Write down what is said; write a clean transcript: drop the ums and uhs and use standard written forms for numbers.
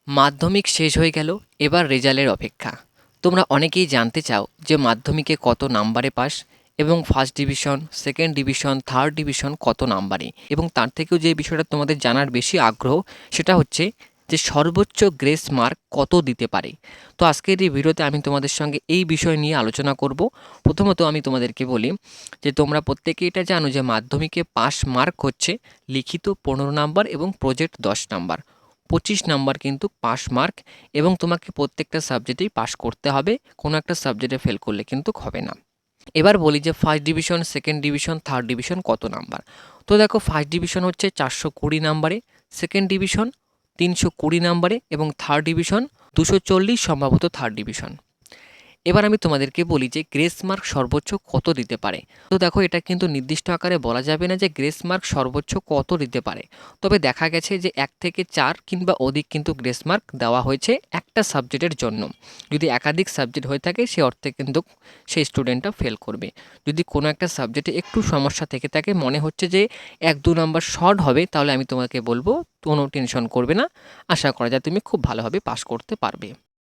মাধ্যমিক শেষ হয়ে গেল, এবার রেজাল্টের অপেক্ষা। তোমরা অনেকেই জানতে চাও যে মাধ্যমিকে কত নাম্বারে পাস এবং first division, second division, third division কত নাম্বারে, এবং তার থেকেও যে বিষয়টা তোমাদের জানার বেশি আগ্রহ সেটা হচ্ছে যে সর্বোচ্চ গ্রেস মার্ক কত দিতে পারে। তো আজকের এই ভিডিওতে আমি তোমাদের সঙ্গে এই বিষয় নিয়ে আলোচনা করব। প্রথমত আমি তোমাদেরকে বলি যে তোমরা প্রত্যেকে এটা জানো যে মাধ্যমিকে পাস মার্ক হচ্ছে লিখিত 15 নাম্বার এবং প্রজেক্ট 10 নাম্বার। 25 নাম্বার কিন্তু পাস মার্ক, এবং তোমাকে প্রত্যেকটা সাবজেক্টেই পাস করতে হবে, কোনো একটা সাবজেক্টে ফেল করলে কিন্তু হবে না। এবার বলি যে first division, second division, third division কত নাম্বার। তো দেখো, ফার্স্ট ডিভিশন হচ্ছে 420 নাম্বারে, সেকেন্ড ডিভিশন 320 নাম্বারে এবং থার্ড ডিভিশন 240, সম্ভবত থার্ড ডিভিশন। এবার আমি তোমাদেরকে বলি যে গ্রেস মার্ক সর্বোচ্চ কত দিতে পারে। তো দেখো, এটা কিন্তু নির্দিষ্ট আকারে বলা যাবে না যে গ্রেস মার্ক সর্বোচ্চ কত দিতে পারে। তবে দেখা গেছে যে 1 থেকে 4 কিংবা অধিক কিন্তু গ্রেস মার্ক দেওয়া হয়েছে একটা সাবজেক্টের জন্য। যদি একাধিক সাবজেক্ট হয়ে থাকে সে অর্থে কিন্তু সেই স্টুডেন্টটা ফেল করবে। যদি কোনো একটা সাবজেক্টে একটু সমস্যা থেকে থাকে, মনে হচ্ছে যে 1-2 নাম্বার শর্ট হবে, তাহলে আমি তোমাকে বলবো কোনো টেনশন করবে না, আশা করা যায় তুমি খুব ভালোভাবে পাস করতে পারবে।